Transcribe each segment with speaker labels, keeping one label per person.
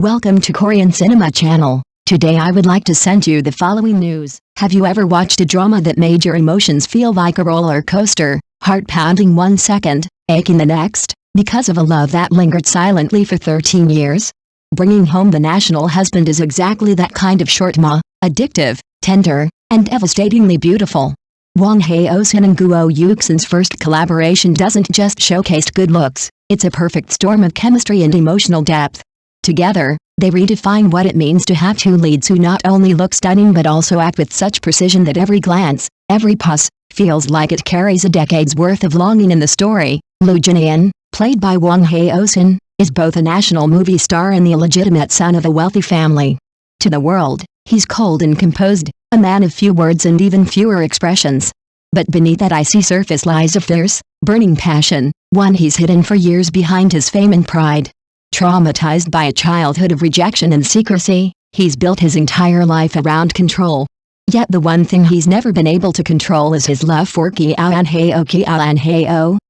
Speaker 1: Welcome to Korean Cinema Channel. Today I would like to send you the following news. Have you ever watched a drama that made your emotions feel like a roller coaster, heart pounding 1 second, aching the next, because of a love that lingered silently for 13 years? Bringing Home the National Husband is exactly that kind of short addictive, tender, and devastatingly beautiful. Wang Haozhen and Guo Yuxin's first collaboration doesn't just showcase good looks, it's a perfect storm of chemistry and emotional depth. Together, they redefine what it means to have two leads who not only look stunning but also act with such precision that every glance, every pause, feels like it carries a decade's worth of longing in the story. Hae-in, played by Wang Haozhen, is both a national movie star and the illegitimate son of a wealthy family. To the world, he's cold and composed, a man of few words and even fewer expressions. But beneath that icy surface lies a fierce, burning passion, one he's hidden for years behind his fame and pride. Traumatized by a childhood of rejection and secrecy, he's built his entire life around control. Yet the one thing he's never been able to control is his love for Kiao,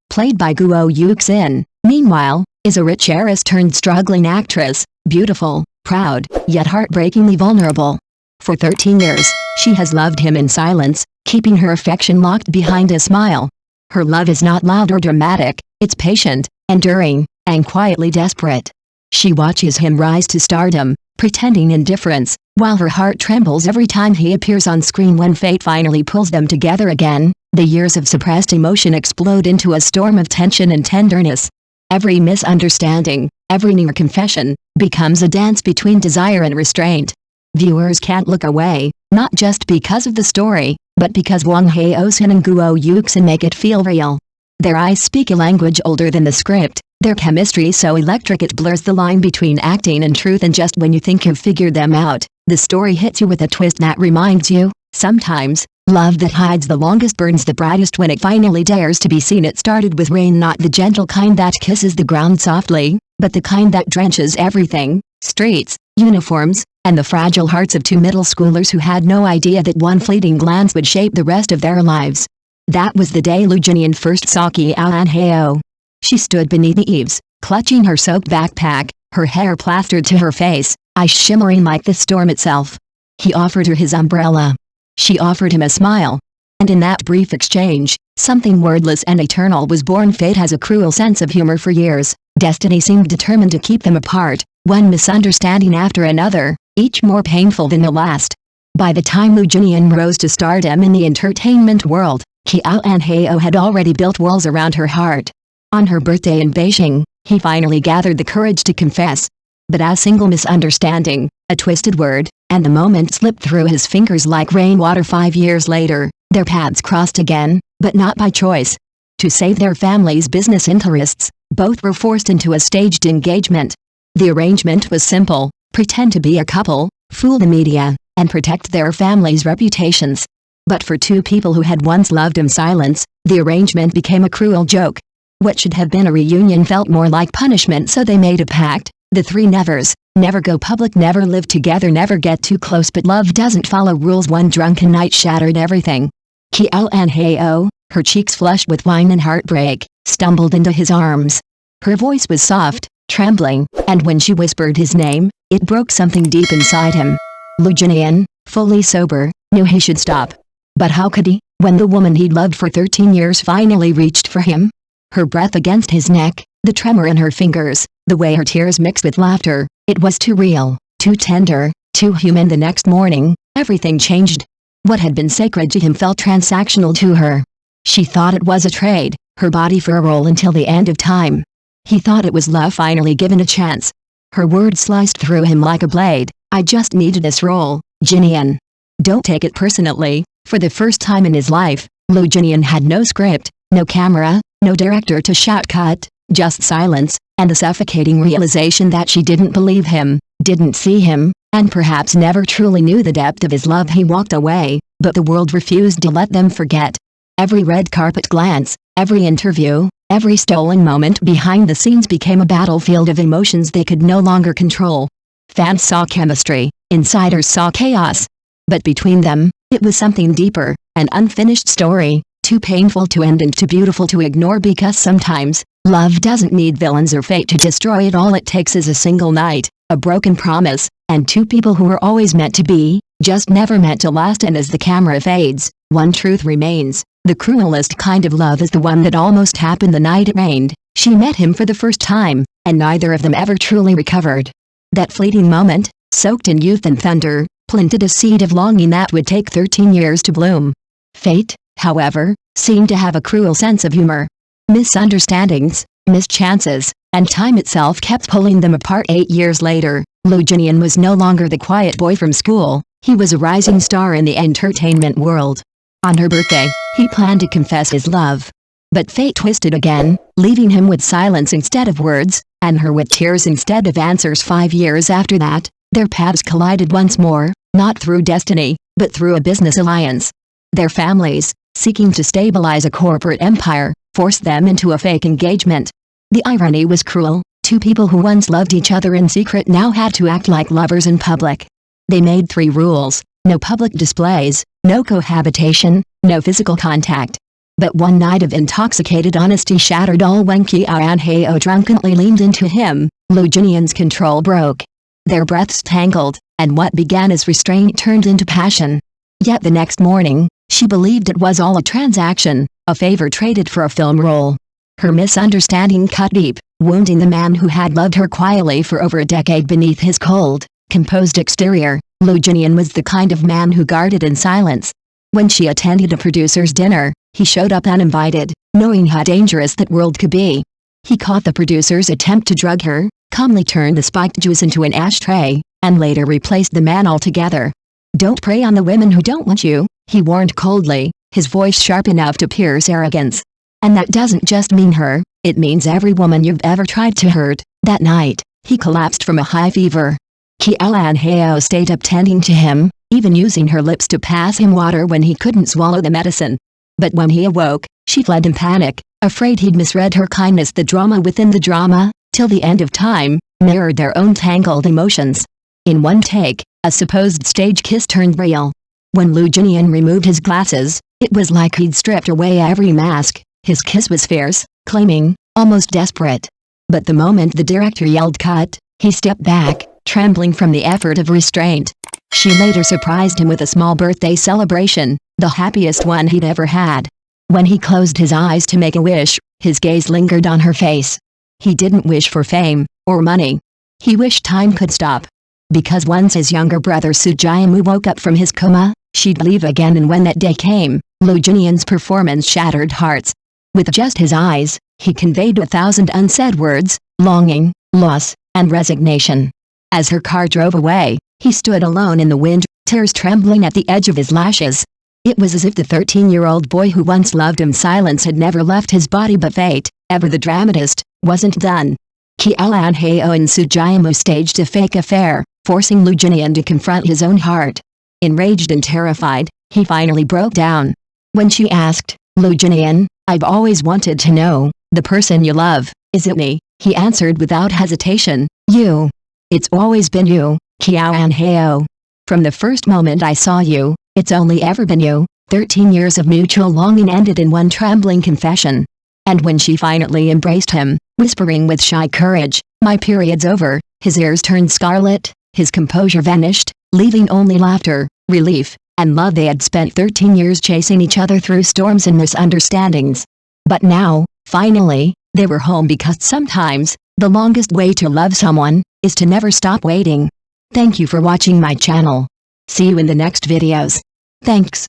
Speaker 1: played by Guo Yuxin, meanwhile, is a rich heiress turned struggling actress, beautiful, proud, yet heartbreakingly vulnerable. For 13 years, she has loved him in silence, keeping her affection locked behind a smile. Her love is not loud or dramatic, it's patient, enduring, and quietly desperate. She watches him rise to stardom, pretending indifference, while her heart trembles every time he appears on screen. When fate finally pulls them together again, the years of suppressed emotion explode into a storm of tension and tenderness. Every misunderstanding, every near confession, becomes a dance between desire and restraint. Viewers can't look away, not just because of the story, but because Wang Haozhen and Guo Yuxin make it feel real. Their eyes speak a language older than the script, their chemistry so electric it blurs the line between acting and truth, and just when you think you've figured them out, the story hits you with a twist that reminds you, sometimes, love that hides the longest burns the brightest when it finally dares to be seen. It started with rain, not the gentle kind that kisses the ground softly, but the kind that drenches everything: streets, uniforms, and the fragile hearts of two middle schoolers who had no idea that one fleeting glance would shape the rest of their lives. That was the day Hae-in first saw Kiao. She stood beneath the eaves, clutching her soaked backpack, her hair plastered to her face, eyes shimmering like the storm itself. He offered her his umbrella. She offered him a smile. And in that brief exchange, something wordless and eternal was born. Fate has a cruel sense of humor. For years, destiny seemed determined to keep them apart, one misunderstanding after another, each more painful than the last. By the time Hae-in rose to stardom in the entertainment world, Kiao had already built walls around her heart. On her birthday in Beijing, he finally gathered the courage to confess. But a single misunderstanding, a twisted word, and the moment slipped through his fingers like rainwater. 5 years later, their paths crossed again, but not by choice. To save their family's business interests, both were forced into a staged engagement. The arrangement was simple: pretend to be a couple, fool the media, and protect their families' reputations. But for two people who had once loved in silence, the arrangement became a cruel joke. What should have been a reunion felt more like punishment, so they made a pact, the three nevers: never go public, never live together, never get too close. But love doesn't follow rules. One drunken night shattered everything. Kiao, her cheeks flushed with wine and heartbreak, stumbled into his arms. Her voice was soft, trembling, and when she whispered his name, it broke something deep inside him. Hae-in, fully sober, knew he should stop. But how could he, when the woman he'd loved for 13 years finally reached for him? Her breath against his neck, the tremor in her fingers, the way her tears mixed with laughter, it was too real, too tender, too human. The next morning, everything changed. What had been sacred to him felt transactional to her. She thought it was a trade, her body for a role until the end of time. He thought it was love finally given a chance. Her words sliced through him like a blade: I just needed this role, Jinian. Don't take it personally. For the first time in his life, Hae-in had no script, no camera, no director to shout cut, just silence, and the suffocating realization that she didn't believe him, didn't see him, and perhaps never truly knew the depth of his love. He walked away, but the world refused to let them forget. Every red carpet glance, every interview, every stolen moment behind the scenes became a battlefield of emotions they could no longer control. Fans saw chemistry, insiders saw chaos. But between them, it was something deeper, an unfinished story, too painful to end and too beautiful to ignore. Because sometimes, love doesn't need villains or fate to destroy it. All it takes is a single night, a broken promise, and two people who were always meant to be, just never meant to last. And as the camera fades, one truth remains: the cruelest kind of love is the one that almost happened the night it rained. She met him for the first time, and neither of them ever truly recovered. That fleeting moment, soaked in youth and thunder, planted a seed of longing that would take 13 years to bloom. Fate, however, seemed to have a cruel sense of humor. Misunderstandings, mischances, and time itself kept pulling them apart. 8 years later, Lu Jinian was no longer the quiet boy from school. He was a rising star in the entertainment world. On her birthday, he planned to confess his love. But fate twisted again, leaving him with silence instead of words, and her with tears instead of answers. 5 years after that, their paths collided once more, not through destiny, but through a business alliance. Their families, seeking to stabilize a corporate empire, forced them into a fake engagement. The irony was cruel. Two people who once loved each other in secret now had to act like lovers in public. They made 3 rules: no public displays, no cohabitation, no physical contact. But one night of intoxicated honesty shattered all. When Qiao and Hae-in drunkenly leaned into him, Lu Jinian's control broke. Their breaths tangled, and what began as restraint turned into passion. Yet the next morning, she believed it was all a transaction, a favor traded for a film role. Her misunderstanding cut deep, wounding the man who had loved her quietly for over a decade. Beneath his cold, composed exterior, Lu Jinian was the kind of man who guarded in silence. When she attended a producer's dinner, he showed up uninvited, knowing how dangerous that world could be. He caught the producer's attempt to drug her, calmly turned the spiked juice into an ashtray, and later replaced the man altogether. "Don't prey on the women who don't want you," he warned coldly, his voice sharp enough to pierce arrogance. "And that doesn't just mean her, it means every woman you've ever tried to hurt." That night, he collapsed from a high fever. Qiao and Hae-in stayed up tending to him, even using her lips to pass him water when he couldn't swallow the medicine. But when he awoke, she fled in panic, afraid he'd misread her kindness. The drama within the drama, till the end of time, mirrored their own tangled emotions. In one take, a supposed stage kiss turned real. When Lu Jinian removed his glasses, it was like he'd stripped away every mask. His kiss was fierce, claiming, almost desperate. But the moment the director yelled cut, he stepped back, trembling from the effort of restraint. She later surprised him with a small birthday celebration, the happiest one he'd ever had. When he closed his eyes to make a wish, his gaze lingered on her face. He didn't wish for fame, or money. He wished time could stop. Because once his younger brother Sujiamu woke up from his coma, she'd leave again. And when that day came, Lu Jinian's performance shattered hearts. With just his eyes, he conveyed 1,000 unsaid words: longing, loss, and resignation. As her car drove away, he stood alone in the wind, tears trembling at the edge of his lashes. It was as if the 13-year-old boy who once loved him silence had never left his body. But fate, ever the dramatist, wasn't done. Qiao and Hae-in and Sujiamu staged a fake affair, forcing Lu Jinian to confront his own heart. Enraged and terrified, he finally broke down. When she asked, "Lu Jinian, I've always wanted to know, the person you love, is it me?" he answered without hesitation, "You. It's always been you, Qiao and Hae-in. From the first moment I saw you, it's only ever been you." 13 years of mutual longing ended in one trembling confession. And when she finally embraced him, whispering with shy courage, "My period's over," his ears turned scarlet, his composure vanished, leaving only laughter, relief, and love. They had spent 13 years chasing each other through storms and misunderstandings. But now, finally, they were home. Because sometimes, the longest way to love someone, is to never stop waiting. Thank you for watching my channel. See you in the next videos. Thanks.